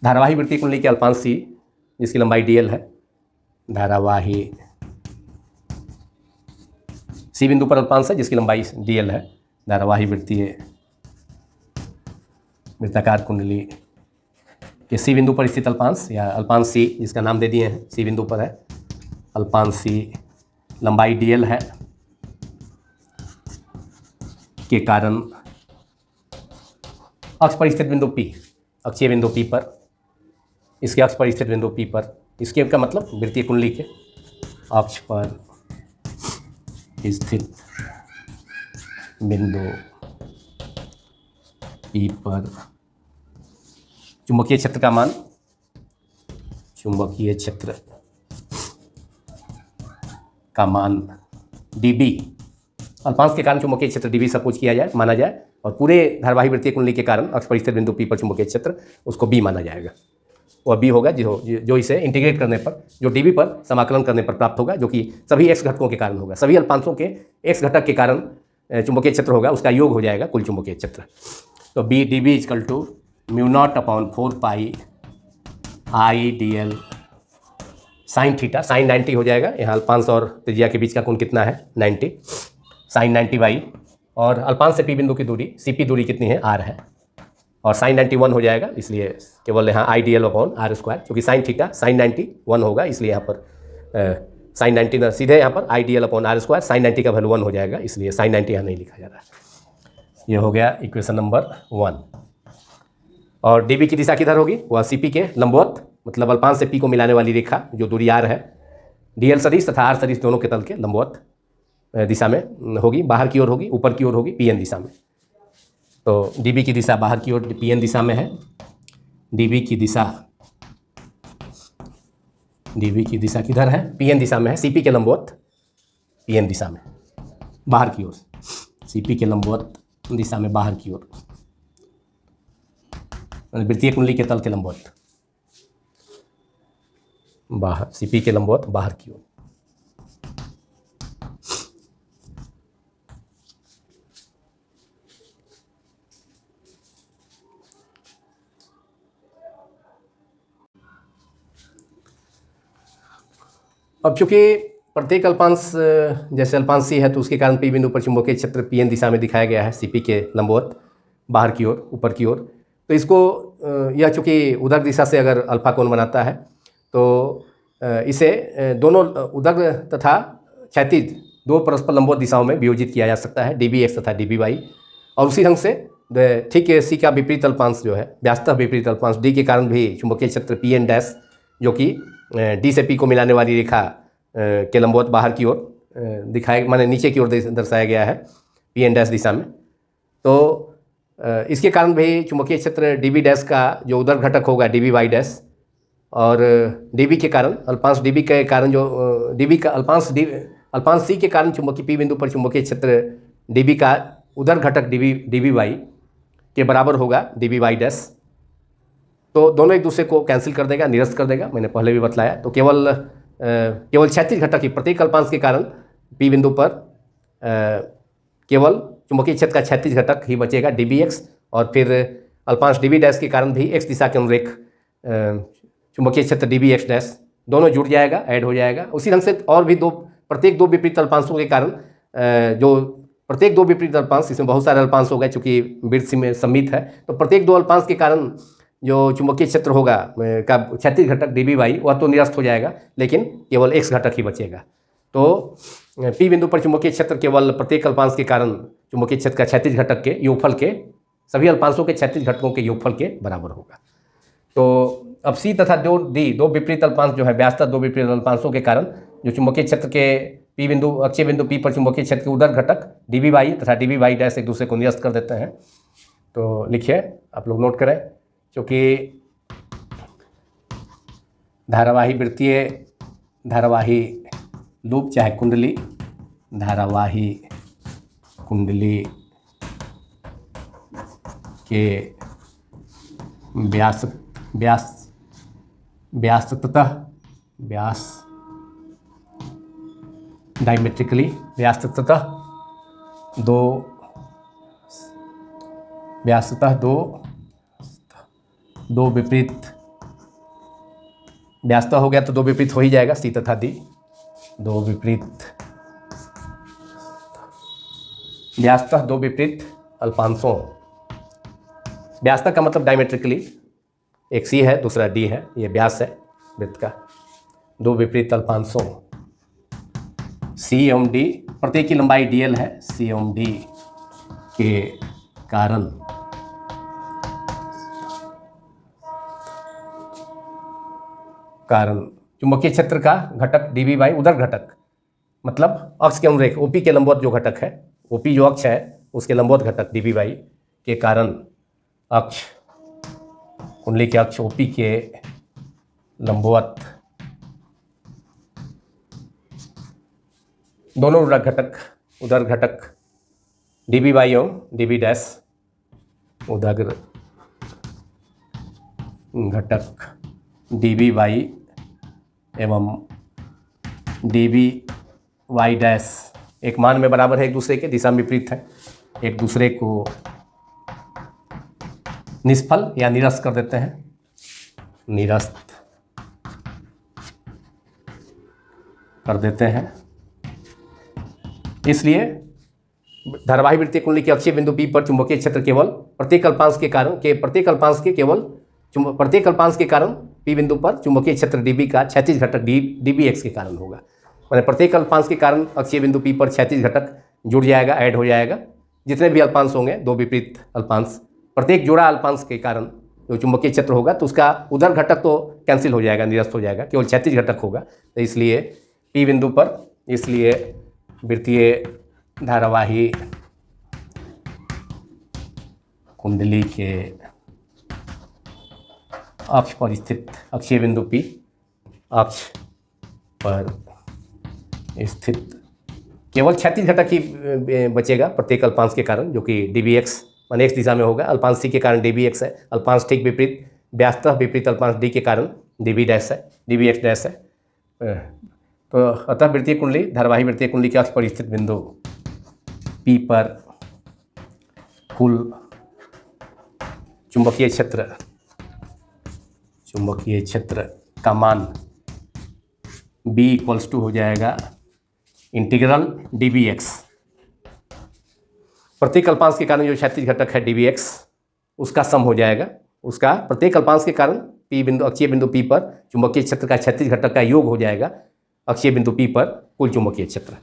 धारावाही वृत्तीय कुंडली के अल्पांश C जिसकी लंबाई dl है, धारावाही C बिंदु पर अल्पांश है जिसकी लंबाई dl है, धारावाही वृत्ताकार कुंडली के C बिंदु पर स्थित अल्पांश या अल्पांश C जिसका नाम दे दिए हैं, C बिंदु पर है, अल्पांश C लंबाई dl है के कारण अक्ष पर स्थित बिंदु P, अक्षीय बिंदु P पर, इसके अक्ष पर स्थित बिंदु P पर, इसके का मतलब वृत्तीय कुंडली के अक्ष पर स्थित बिंदु P पर चुंबकीय क्षेत्र का मान, चुंबकीय क्षेत्र का मान dB, अल्पांश के कारण चुंबकीय क्षेत्र dB सपोज किया जाए, माना जाए, और पूरे धारावाही वृत्तीय कुंडली के कारण अक्ष पर स्थित बिंदु P पर चुंबकीय क्षेत्र उसको B माना जाएगा। वह B होगा जो इसे इंटीग्रेट करने पर, जो dB पर समाकलन करने पर प्राप्त होगा, जो कि सभी x घटकों के कारण होगा, सभी अल्पांशों के x घटक के कारण चुंबकीय क्षेत्र होगा, उसका योग हो जाएगा कुल चुंबकीय क्षेत्र। तो B dB = μ0/4 pi I dl sine theta, sine 90 हो जाएगा। यहाँ अल्पांश और त्रिज्या के बीच का कोण कितना है, 90, साइन 90 बाई, और अल्पांश से P बिंदु की दूरी CP दूरी कितनी है, R है, और साइन 91 हो जाएगा, इसलिए केवल यहाँ IDL/R², क्योंकि साइन थीटा साइन 91 होगा, इसलिए यहाँ पर साइन 90 सीधे यहाँ पर IDL/R², साइन 90 का वैल्यू 1 हो जाएगा, इसलिए साइन 90 यहाँ नहीं लिखा जा रहा है। ये हो गया इक्वेशन नंबर 1। और dB की दिशा किधर होगी, वह CP के लंबवत, मतलब अल्पांश से P को मिलाने वाली रेखा जो दूरी R है, DL सदिश तथा R सदिश दोनों के तल के लंबवत दिशा में होगी, बाहर की ओर होगी, ऊपर की ओर होगी, PN दिशा में। तो dB की दिशा बाहर की ओर PN दिशा में है, dB की दिशा किधर है, PN दिशा में है, CP के लंबवत PN दिशा में, बाहर की ओर, CP के लंबवत दिशा में बाहर की ओर, वृत्तीय कुंडली के तल के लंबवत बाहर, CP के लंबवत बाहर की ओर। अब चूंकि प्रत्येक अल्पांश, जैसे अल्पांश C है तो उसके कारण P बिंदु पर चुंबकीय क्षेत्र PN दिशा में दिखाया गया है, CP के लंबवत बाहर की ओर, ऊपर की ओर। तो इसको यह चूंकि उदर दिशा से अगर अल्फा कोण बनाता है तो इसे दोनों उदर तथा क्षैतिज दो परस्पर लंबवत दिशाओं में वियोजित किया जा सकता है, dBx तथा dBy। और उसी ढंग से ठीक C का विपरीत अल्पांश जो है, व्यास्तः विपरीत अल्पांश D के कारण भी चुंबकीय क्षेत्र PN डैश, जो कि D से P को मिलाने वाली रेखा के लंबवत बाहर की ओर दिखाया, माने नीचे की ओर दर्शाया गया है PN डैश दिशा में। तो इसके कारण भी चुंबकीय क्षेत्र dB डैश का जो उदर घटक होगा dBy डैश, और dB के कारण अल्पांश dB के कारण जो dB का अल्पांश C के कारण चुंबकीय P बिंदु पर चुंबकीय क्षेत्र dB का उदर घटक dBy के बराबर होगा dBy डैश। तो दोनों एक दूसरे को कैंसिल कर देगा, निरस्त कर देगा, मैंने पहले भी बतलाया। तो केवल केवल क्षैतिज घटक ही प्रत्येक अल्पांश के कारण पी बिंदु पर केवल चुंबकीय क्षेत्र का क्षैतिज घटक ही बचेगा dbx, और फिर अल्पांश db डैश के कारण भी x दिशा के अनुरेख चुंबकीय क्षेत्र dbx डैश दोनों जुड़ जाएगा, ऐड हो जाएगा। उसी ढंग से और भी प्रत्येक दो विपरीत अल्पांशों के कारण जो प्रत्येक दो विपरीत अल्पांश, इसमें बहुत सारे अल्पांश हो गए चूंकि वृत्त में सम्मित है, तो प्रत्येक दो अल्पांश के कारण जो चुंबकीय क्षेत्र होगा का क्षैतिज घटक dB बाई वह तो निरस्त हो जाएगा, लेकिन केवल x घटक ही बचेगा। तो P बिंदु पर चुंबकीय क्षेत्र केवल प्रत्येक अल्पांश के कारण चुंबकीय क्षेत्र का क्षैतिज घटक के योगफल के सभी अल्पांशों के क्षैतिज घटकों के योगफल के बराबर होगा। तो अब C तथा दो विपरीत अल्पांश जो है व्यासतः दो विपरीत अल्पांशों के कारण जो चुंबकीय क्षेत्र के P बिंदु अक्षीय बिंदु P पर चुंबकीय क्षेत्र के उदर घटक dB बाई तथा dB बाई डैश एक दूसरे को निरस्त कर देते हैं। तो लिखिए, आप लोग नोट करें, क्योंकि धारावाही लूप चाहे कुंडली, धारावाही कुंडली के डायमेट्रिकली व्यासतः दो विपरीत, व्यासतः हो गया तो दो विपरीत हो ही जाएगा, C तथा D, दो विपरीत व्यासतः दो विपरीत अल्पांशों, व्यासतः का मतलब डायमेट्रिकली, एक C है दूसरा D है, ये व्यास है वृत्त का, दो विपरीत अल्पांशों C एवं D, प्रत्येक की लंबाई dl है, C एवं D के कारण चुंबकीय क्षेत्र का घटक dB बाई उदर घटक, मतलब अक्ष के अनुरेख OP के लंबवत जो घटक है, OP जो अक्ष है उसके लंबवत घटक dB बाई के कारण अक्ष कुंडली के अक्ष OP के लंबवत दोनों उदर घटक dB बाई एवं dB डैश उदर घटक dB बाई एवं dB वाई डैश एक मान में बराबर है, एक दूसरे के दिशा में विपरीत है, एक दूसरे को निष्फल या निरस्त कर देते हैं, निरस्त कर देते हैं। इसलिए धारावाही वृत्तीय कुंडली के अक्षीय बिंदु P पर चुंबकीय क्षेत्र केवल प्रत्येक अल्पांश के कारण P बिंदु पर चुंबकीय क्षेत्र dB का क्षैतिज घटक dBx के कारण होगा। माने प्रत्येक अल्पांश के कारण अक्षीय बिंदु P पर क्षैतिज घटक जुड़ जाएगा, ऐड हो जाएगा। जितने भी अल्पांश होंगे, दो विपरीत अल्पांश, प्रत्येक जोड़ा अल्पांश के कारण जो चुंबकीय क्षेत्र होगा तो उसका उदर घटक तो कैंसिल हो जाएगा, निरस्त हो जाएगा, केवल क्षैतिज घटक होगा। तो इसलिए P बिंदु पर, इसलिए वृत्तीय धारावाही कुंडली के अक्ष पर स्थित अक्षीय बिंदु P, अक्ष पर स्थित केवल क्षैतिज घटक ही बचेगा प्रत्येक अल्पांश के कारण, जो कि dBx माने x दिशा में होगा। अल्पांश C के कारण dBx है, अल्पांश ठीक विपरीत व्यासतः विपरीत अल्पांश D के कारण dB डैश है, dBx डैश है। तो अतः वृत्तीय कुंडली, धारावाही वृत्तीय कुंडली के अक्ष पर स्थित बिंदु P पर कुल चुंबकीय क्षेत्र का मान B इक्वल्स टू हो जाएगा इंटीग्रल dBx, प्रत्येक अल्पांश के कारण जो क्षैतिज घटक है dBx उसका सम हो जाएगा, उसका प्रत्येक अल्पांश के कारण P बिंदु अक्षीय बिंदु P पर चुंबकीय क्षेत्र का क्षैतिज घटक का योग हो जाएगा अक्षीय बिंदु P पर कुल चुंबकीय क्षेत्र।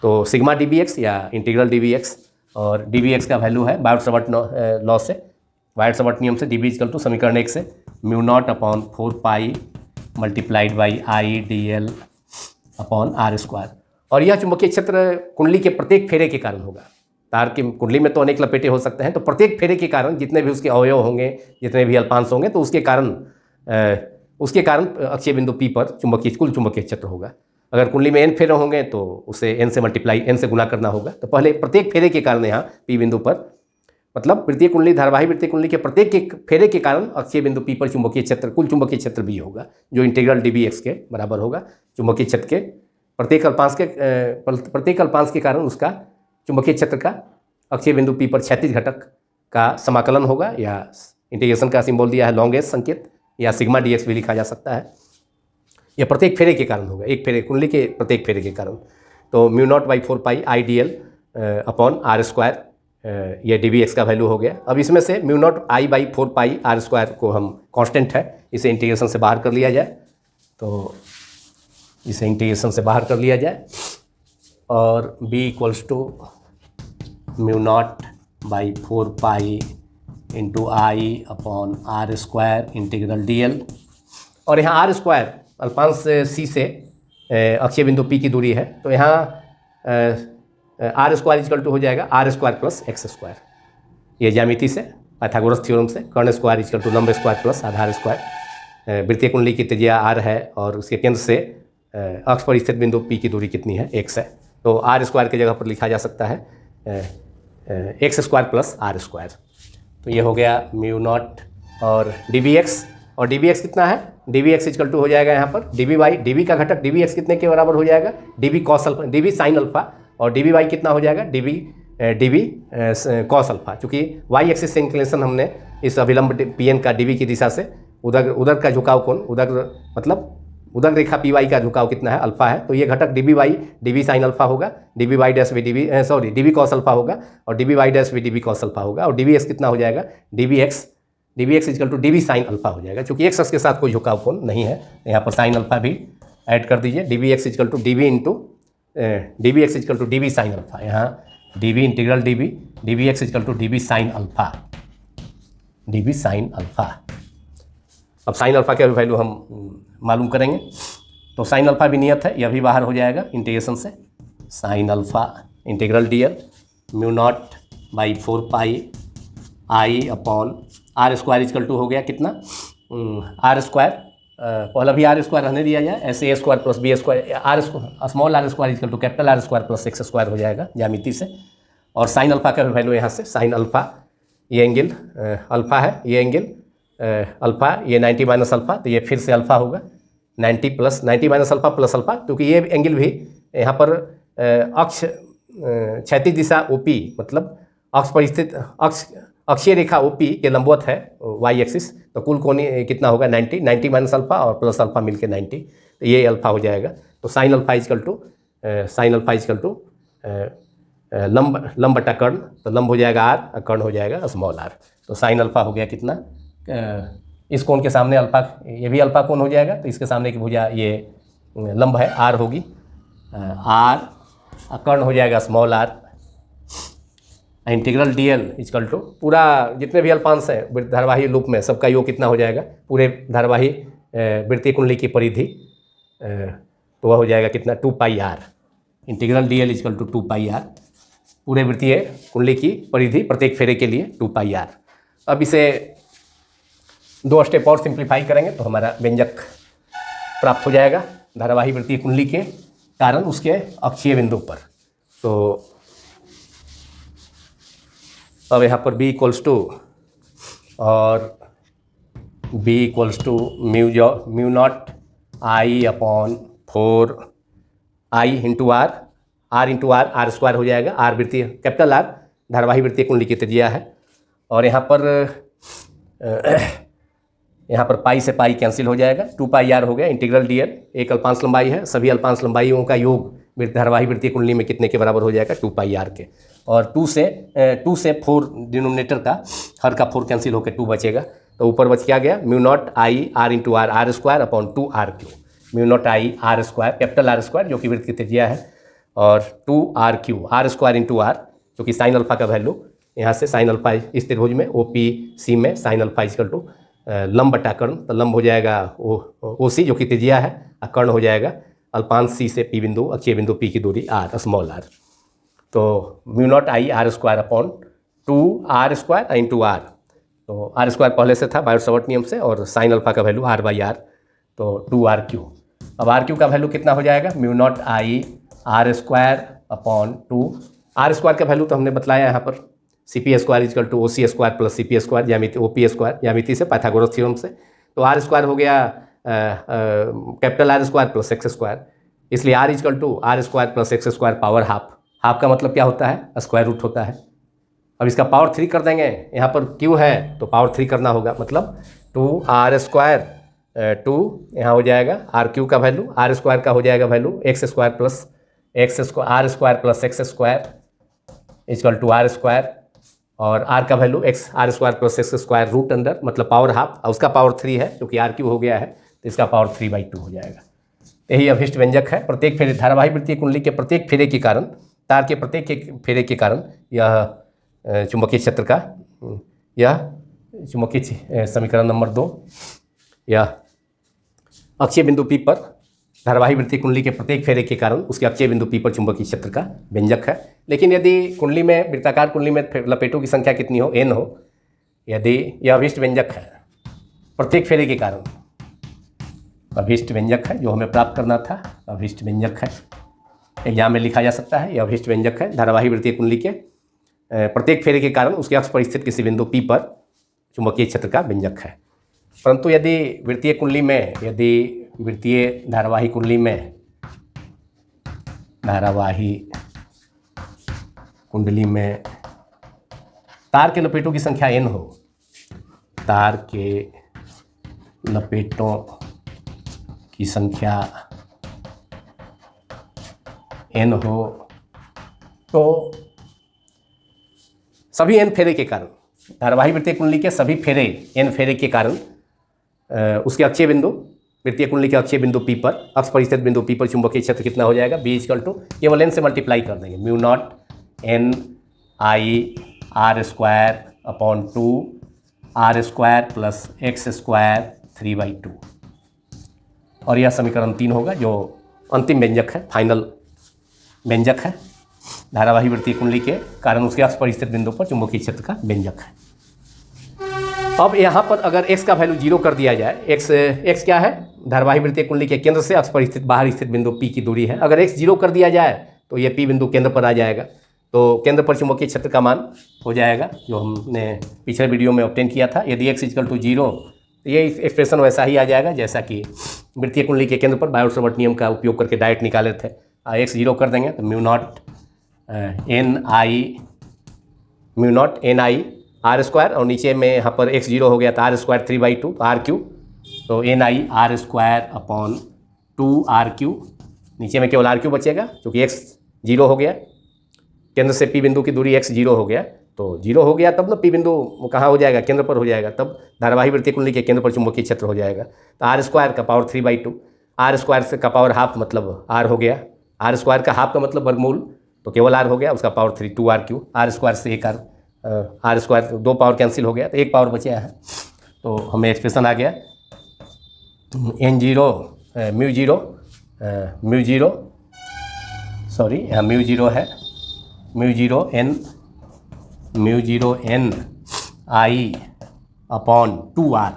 तो सिग्मा dBx या इंटीग्रल dBx, और dBx का वैल्यू है बायोट-सावर्ट लॉ से, बायोट-सावर्ट नियम से dB इक्वल टू समीकरण 1 से μ0/4 pi multiplied by I dl upon r²। और यह चुंबकीय क्षेत्र कुंडली के प्रत्येक फेरे के कारण होगा। तार की कुंडली में तो अनेक लपेटे हो सकते हैं, तो प्रत्येक फेरे के कारण जितने भी उसके अवयव होंगे, जितने भी अल्पांश होंगे, तो उसके कारण अक्षीय बिंदु P पर कुल चुंबकीय क्षेत्र होगा। अगर कुंडली में n फेरे होंगे तो उसे n से गुना करना होगा। तो पहले प्रत्येक फेरे के कारण यहाँ P बिंदु पर मतलब वृत्तीय कुंडली धारावाही वृत्तीय कुंडली के प्रत्येक के फेरे के कारण अक्षीय बिंदु P पर चुंबकीय क्षेत्र कुल चुंबकीय क्षेत्र B होगा, जो इंटीग्रल dBx के बराबर होगा। चुंबकीय क्षेत्र के प्रत्येक अल्पांश के कारण उसका चुंबकीय क्षेत्र का अक्षीय बिंदु P पर क्षैतिज घटक का समाकलन होगा, या इंटीग्रेशन का सिंबल दिया है लॉन्ग एस संकेत, या सिग्मा dx भी लिखा जा सकता है। यह प्रत्येक फेरे के कारण होगा, एक फेरे कुंडली के प्रत्येक फेरे के कारण। तो mu naught by 4 pi IDL upon R square, ये dBx का वैल्यू हो गया। अब इसमें से mu naught I by 4 pi R square को हम कांस्टेंट है, इसे इंटीग्रेशन से बाहर कर लिया जाए, तो इसे इंटीग्रेशन से बाहर कर लिया जाए और b equals to mu naught by 4 pi into I upon R square integral DL। और यहाँ आर स्क्वायर अल्पांश C से अक्षीय बिंदु P की दूरी है, तो यहाँ आर स्क्वायर इक्वल टू हो जाएगा R square plus X square. ये ज्यामिति से पाइथागोरस थ्योरम से कर्ण स्क्वायर इक्वल टू लंब स्क्वायर प्लस आधार स्क्वायर। वृत्तीय कुंडली की त्रिज्या r है और उसके केंद्र से अक्ष पर स्थित बिंदु P की दूरी कितनी है, x है, तो आर स्क्वायर की जगह पर लिखा जा सकता है X square plus R square. तो ये हो गया म्यू नॉट और dBx, और dBx कितना है, dBx इक्वल टू हो जाएगा यहाँ पर dB का घटक dBx कितने के बराबर हो जाएगा, dB cos alpha, dB sine alpha, और dBy कितना हो जाएगा, dB कॉस अल्फा। चूँकि y एक्सिस से इंक्लिनेशन हमने इस अभिलंब Pn का dB की दिशा से उधर का झुकाव कोण, उधर रेखा Py का झुकाव कितना है, अल्फा है, तो ये घटक dB साइन अल्फा होगा, dBy डैश भी dB कॉस अल्फा होगा, और dBy डैश भी dB कॉस अल्फा होगा, और dBx कितना हो जाएगा, dBx equal to dB sine alpha हो जाएगा। चूँकि x अक्ष के साथ कोई झुकाव कोण नहीं है, यहाँ पर साइन अल्फा भी ऐड कर दीजिए। dBx equal to dBx equal to dB sine alpha, यहाँ dB integral dBx equal to dB sine alpha. अब साइन अल्फा के वैल्यू हम मालूम करेंगे, तो साइन अल्फा भी नियत है, यह भी बाहर हो जाएगा इंटीग्रेशन से। Sine alpha integral DL mu naught by 4 pi I upon R square equal to हो गया कितना, आर स्क्वायर, पहला भी आर स्क्वायर रहने दिया जाए, ऐसे A square plus B square, small R square equal to capital R square plus X square हो जाएगा ज्यामिति से। और साइन अल्फा का वैल्यू यहाँ से साइन अल्फा, ये एंगल अल्फा है, ये एंगल अल्फा, ये 90 माइनस अल्फा, तो ये फिर से अल्फा होगा, 90 माइनस अल्फा प्लस अल्फा, क्योंकि ये एंगल भी यहाँ पर अक्ष क्षैतिज दिशा OP, मतलब अक्ष पर स्थित अक्षीय रेखा OP के लंबवत है y एक्सिस, तो कुल कोण कितना होगा 90 माइनस अल्फा और प्लस अल्फा मिलके 90, तो ये अल्फा हो जाएगा। तो साइन अल्फा इक्वल टू लंब बटा कर्ण, तो लंब हो जाएगा r और कर्ण हो जाएगा स्मॉल r। तो साइन अल्फा हो गया कितना, इस कोण के सामने अल्फा, ये भी अल्फा कोण हो जाएगा, तो इसके सामने की भुजा ये लंब है r होगी, r कर्ण हो जाएगा small r। Integral DL equal to पूरा जितने भी अल्पांश हैं धारावाही लूप में सबका योग कितना हो जाएगा, पूरे धारावाही वृत्तीय कुंडली की परिधि, तो वह हो जाएगा कितना 2 pi r। Integral DL equal to 2 pi r, पूरे वृत्तीय कुंडली की परिधि प्रत्येक फेरे के लिए 2 पाई r। अब इसे 2 स्टेप और सिंप्लीफाई करेंगे तो हमारा व्यंजक प्राप्त हो जाएगा धारावाही वृत्तीय कुंडली के कारण उसके अक्षीय बिंदु पर। तो अब यहाँ पर b equals to mu naught I upon 4 I into R square हो जाएगा, आर वृत्तीय कैपिटल R धारावाही वृत्तीय कुंडली की त्रिज्या है, और यहाँ पर पाई से पाई कैंसिल हो जाएगा, 2 पाई r हो गया। इंटीग्रल DL एक अल्पांश लंबाई है, सभी अल्पांश लंबाइयों का योग धारावाही वृत्तीय कुंडली में कितने के बराबर हो जाएगा 2 पाई r के, और 2 से 4 डिनोमिनेटर का हर का 4 कैंसिल होकर 2 बचेगा, तो ऊपर बच क्या गया mu naught I r into R square upon 2r3, mu naught I r square capital R square जो कि वृत्त की त्रिज्या है, और 2r3 r square into are, जो कि साइन अल्फा का वैल्यू यहाँ से साइन अल्फा इस त्रिभुज में OPC में साइन अल्फा इक्वल टू लंब बटा कर्ण, तो लंब हो जाएगा OC जो कि त्रिज्या है, और कर्ण हो जाएगा अल्पांश C से P बिंदु अक्षीय बिंदु P की दूरी r स्मॉल r। तो mu naught I r square upon 2r square into r, तो r स्क्वायर पहले से था बायोट-सावर्ट नियम से, और साइन अल्फा का वैल्यू r बाई r, तो 2r3। अब r3 का वैल्यू कितना हो जाएगा mu naught I r square upon 2, r स्क्वायर का वैल्यू तो हमने बतलाया यहाँ पर C P square equal to O C square plus C P square, ज्यामिति ओ पी स्क्वायर, ज्यामिति से पाइथागोरस थ्योरम से। तो आर स्क्वायर हो गया capital R square plus X square, इसलिए R equal to R square plus X square power half. Half का मतलब क्या होता है? स्क्वायर रूट होता है। अब इसका पावर 3 कर देंगे, यहाँ पर क्यू है तो पावर 3 करना होगा, मतलब 2r स्क्वायर 2 यहाँ हो जाएगा आर क्यू का वैल्यू, आर स्क्वायर का हो जाएगा value X square plus X square, R square plus X square equal to R square, और आर का value X R square plus X square root under मतलब पावर हाफ, और उसका पावर 3 है क्योंकि आर क्यू हो गया है, तो इसका पावर 3/2 हो जाएगा। यही अभिष्ट व्यंजक है। प्रत्येक फेरे, धारावाही वृत्तीय कुंडली के प्रत्येक फेरे के कारण, तार के प्रत्येक फेरे के कारण यह चुंबकीय क्षेत्र का, यह चुंबकीय समीकरण नंबर 2, यह अक्षीय बिंदु P पर धारावाही वृत्तीय कुंडली के प्रत्येक फेरे के कारण उसके अक्षीय बिंदु P पर चुंबकीय क्षेत्र का व्यंजक है। लेकिन यदि कुंडली में, वृत्ताकार कुंडली में लपेटों की संख्या कितनी हो, n हो, यदि यह अभिष्ट व्यंजक है प्रत्येक फेरे के कारण, अभिष्ट व्यंजक है जो हमें प्राप्त करना था, अभिष्ट व्यंजक है, एग्जाम में लिखा जा सकता है। यह अभिष्ट व्यंजक है धारावाही वृत्तीय कुंडली के प्रत्येक फेरे के कारण उसके अक्ष पर स्थित किसी बिंदु P पर चुंबकीय क्षेत्र का व्यंजक है। परंतु यदि वृत्तीय कुंडली में, यदि वृत्तीय धारावाही कुंडली में, धारावाही कुंडली में तार के लपेटों की संख्या n हो, तार के लपेटों की संख्या n हो, तो सभी n फेरे के कारण, धारावाही वृत्तीय कुंडली के सभी फेरे, n फेरे के कारण उसके अक्षीय बिंदु, वृत्तीय कुंडली के अक्षीय बिंदु P पर, अक्ष पर स्थित बिंदु P पर चुंबकीय क्षेत्र कितना हो जाएगा? B इजकल टू, केवल n से मल्टीप्लाई कर देंगे, mu naught n I R square upon 2 R square plus X square 3/2, और यह समीकरण 3 होगा जो अंतिम व्यंजक है, फाइनल व्यंजक है धारावाही वृत्तीय कुंडली के कारण उसके अक्ष पर स्थित बिंदु पर चुंबकीय क्षेत्र का व्यंजक है। अब यहाँ पर अगर x का वैल्यू 0 कर दिया जाए, x क्या है? धारावाही वृत्तीय कुंडली के केंद्र से अक्ष पर स्थित बाहर स्थित बिंदु P की दूरी है। अगर x 0 कर दिया जाए तो ये P बिंदु केंद्र पर आ जाएगा, तो केंद्र पर चुंबकीय क्षेत्र का मान हो जाएगा जो हमने पिछले वीडियो में ऑब्टेन किया था। यदि x इक्वल टू 0, तो ये एक्सप्रेशन वैसा ही आ जाएगा जैसा कि वृत्तीय कुंडली के केंद्र पर बायोट-सावर्त नियम का उपयोग करके डायरेक्ट निकाले थे। x 0 कर देंगे तो mu not an I R square, और नीचे में यहाँ पर x 0 हो गया तो आर स्क्वायर 3/2 आर क्यू, तो N I R square upon 2 R cube, नीचे में केवल आर क्यू बचेगा क्योंकि x 0 हो गया, केंद्र से P बिंदु की दूरी x 0 हो गया, तो 0 हो गया तब ना P बिंदु कहाँ हो जाएगा? केंद्र पर हो जाएगा, तब धारावाही वृत्तीय कुंडली के केंद्र पर चुंबकीय क्षेत्र हो जाएगा। तो आर स्क्वायर का पावर 3/2, आर स्क्वायर से का पावर हाफ मतलब r हो गया, आर स्क्वायर का हाफ का मतलब वर्गमूल, तो केवल r हो गया, उसका power 3 2 R cube, R square से एक आर स्क्वायर 2 पावर कैंसिल हो गया तो एक पावर बचा है, तो हमें एक्सप्रेशन आ गया म्यू जीरो सॉरी यहाँ म्यू जीरो एन आई अपॉन 2r,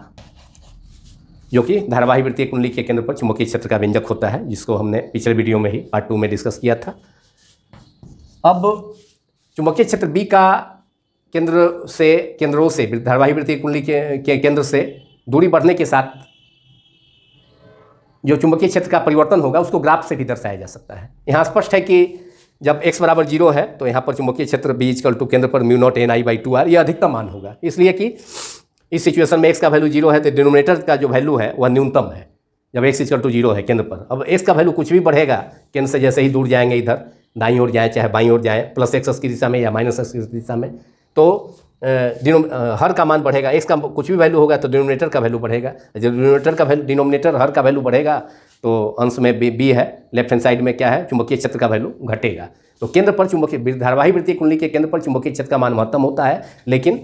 जो कि धारावाही वृत्तीय कुंडली के केंद्र पर चुंबकीय क्षेत्र का व्यंजक होता है, जिसको हमने पिछले वीडियो में ही पार्ट 2 में डिस्कस किया था। अब चुंबकीय क्षेत्र B का केंद्रों से धारावाही वृत्तीय कुंडली के केंद्र से दूरी बढ़ने के साथ जो चुंबकीय क्षेत्र का परिवर्तन होगा उसको ग्राफ से भी दर्शाया जा सकता है। यहाँ स्पष्ट है कि जब x बराबर 0 है तो यहाँ पर चुंबकीय क्षेत्र B इक्वल टू केंद्र पर mu not an I by 2r, यह अधिकतम मान होगा, इसलिए कि इस सिचुएशन में x का वैल्यू 0 है तो डिनोमिनेटर का जो वैल्यू है वह न्यूनतम है जब x इक्वल टू 0 है केंद्र पर। अब x का वैल्यू कुछ भी बढ़ेगा केंद्र से, जैसे ही दूर जाएंगे, इधर दाईं ओर जाए चाहे बाईं ओर जाए, प्लस x की दिशा में या माइनस x की दिशा में, तो हर का मान बढ़ेगा। x का कुछ भी वैल्यू होगा तो डिनोमिनेटर का वैल्यू बढ़ेगा, जब डिनोमिनेटर का वैल्यू, डिनोमिनेटर हर का वैल्यू बढ़ेगा तो अंश में b है, लेफ्ट हैंड साइड में क्या है? चुंबकीय क्षेत्र का वैल्यू घटेगा। तो केंद्र पर चुंबकीय, धारावाही वृत्तीय कुंडली के केंद्र पर चुंबकीय क्षेत्र का मान महत्तम होता है, लेकिन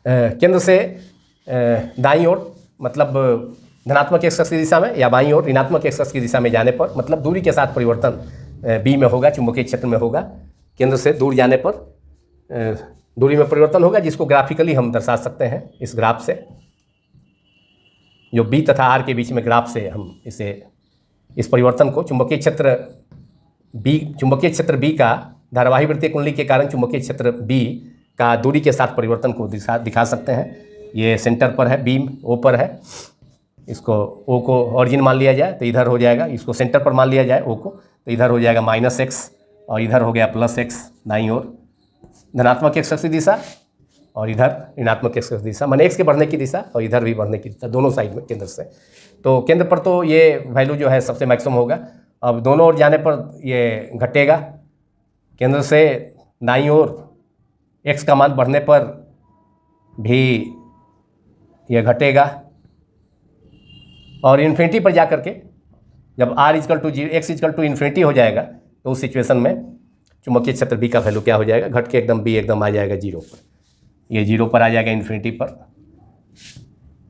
केंद्र से दाईं ओर मतलब धनात्मक एक्स की दिशा में या बाईं ओर ऋणात्मक एक्स की दिशा में जाने पर, मतलब दूरी के साथ परिवर्तन B में होगा, चुंबकीय क्षेत्र में होगा। केंद्र से दूर जाने पर दूरी में परिवर्तन होगा, जिसको ग्राफिकली हम दर्शा सकते हैं इस ग्राफ से, जो B तथा R के बीच में ग्राफ से हम इस परिवर्तन को चुंबकीय क्षेत्र B का धारावाही वृत्तीय कुंडली के कारण चुंबकीय क्षेत्र बी का दूरी के साथ परिवर्तन को दिखा सकते हैं। ये सेंटर पर है, बी ओ पर है, इसको ओ को ऑरिजिन मान लिया जाए तो इधर हो जाएगा, इसको सेंटर पर मान लिया जाए ओ को तो इधर हो जाएगा -x और इधर हो गया +x, दाईं ओर धनात्मक x अक्ष दिशा और इधर ऋणात्मक x अक्ष दिशा, माने x के बढ़ने की दिशा और इधर भी बढ़ने की दिशा, दोनों साइड में केंद्र से। तो केंद्र पर तो ये वैल्यू जो है सबसे मैक्सिमम होगा। अब दोनों ओर जाने पर ये घटेगा, केंद्र से दाईं ओर x का मान बढ़ने पर भी ये घटेगा और इन्फिनिटी पर जा करके जब r = 0 x = इन्फिनिटी हो जाएगा तो उस सिचुएशन में चुंबकीय क्षेत्र b का वैल्यू क्या हो जाएगा, घट के एकदम b एकदम आ जाएगा 0 पर, ये 0 पर आ जाएगा इन्फिनिटी पर।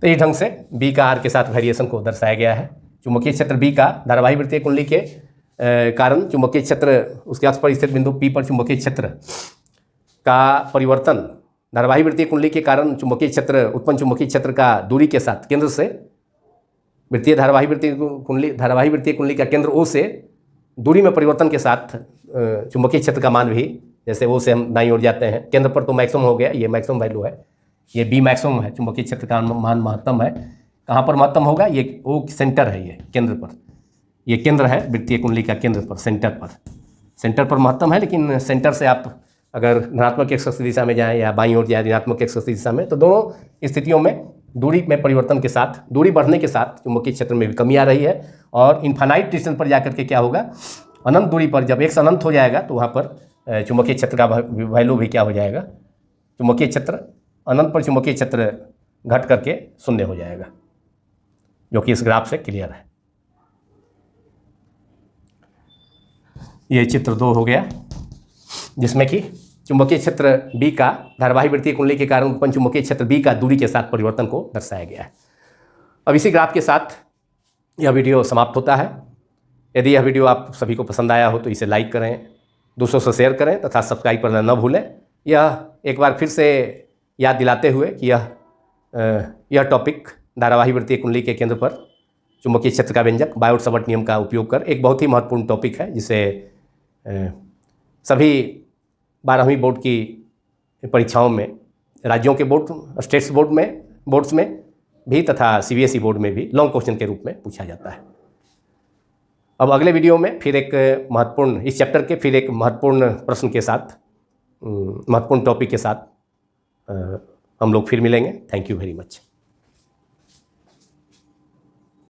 तो इस ढंग से b का r के साथ वेरिएशन को दर्शाया गया है। चुंबकीय क्षेत्र b का धारावाही वृत्तीय कुंडली के कारण चुंबकीय क्षेत्र उसके अक्ष पर स्थित बिंदु p पर चुंबकीय क्षेत्र का परिवर्तन धारावाही वृत्तीय कुंडली के कारण चुंबकीय क्षेत्र उत्पन्न चुंबकीय क्षेत्र का दूरी के साथ केंद्र से धारावाही वृत्तीय कुंडली का केंद्र O से दूरी में परिवर्तन के साथ चुंबकीय क्षेत्र का मान भी, जैसे O से हम दाईं ओर जाते हैं, केंद्र पर तो मैक्सिमम हो गया, ये मैक्सिमम वैल्यू है, ये बी मैक्सिमम है, चुंबकीय क्षेत्र का मान महत्तम है। कहाँ पर महत्तम होगा, ये O सेंटर है, ये केंद्र पर, ये केंद्र है वृत्तीय कुंडली का केंद्र पर, सेंटर पर महत्तम है। लेकिन सेंटर से आप अगर धनात्मक x अक्ष दिशा में जाएं या बाईं ओर जाए ऋणात्मक x अक्ष दिशा में, तो दोनों स्थितियों में दूरी में परिवर्तन के साथ, दूरी बढ़ने के साथ चुंबकीय क्षेत्र में भी कमी आ रही है और इन्फानाइट डिस्टेंस पर जाकर के क्या होगा, अनंत दूरी पर जब x अनंत हो जाएगा तो वहाँ पर चुंबकीय क्षेत्र का वैल्यू भी क्या हो जाएगा, चुंबकीय क्षेत्र अनंत पर चुंबकीय क्षेत्र घट करके 0 हो जाएगा, जो कि इस ग्राफ से क्लियर है। ये चित्र 2 हो गया, जिसमें कि चुंबकीय क्षेत्र B का धारावाही वृत्तीय कुंडली के कारण उत्पन्न चुंबकीय क्षेत्र B का दूरी के साथ परिवर्तन को दर्शाया गया है। अब इसी ग्राफ के साथ यह वीडियो समाप्त होता है। यदि यह वीडियो आप सभी को पसंद आया हो तो इसे लाइक करें, दूसरों से शेयर करें तथा सब्सक्राइब करना न भूलें। यह एक बार फिर से याद दिलाते हुए कि यह टॉपिक धारावाही वृत्तीय कुंडली के केंद्र पर चुंबकीय क्षेत्र का व्यंजक बायोट-सावर्त नियम का उपयोग कर एक बहुत ही महत्वपूर्ण टॉपिक है, जिसे सभी 12वीं बोर्ड की परीक्षाओं में, राज्यों के बोर्ड, स्टेट्स बोर्ड्स में भी तथा CBSE बोर्ड में भी लॉन्ग क्वेश्चन के रूप में पूछा जाता है। अब अगले वीडियो में फिर एक महत्वपूर्ण, इस चैप्टर के फिर एक महत्वपूर्ण प्रश्न के साथ, महत्वपूर्ण टॉपिक के साथ हम लोग फिर मिलेंगे। Thank you very much.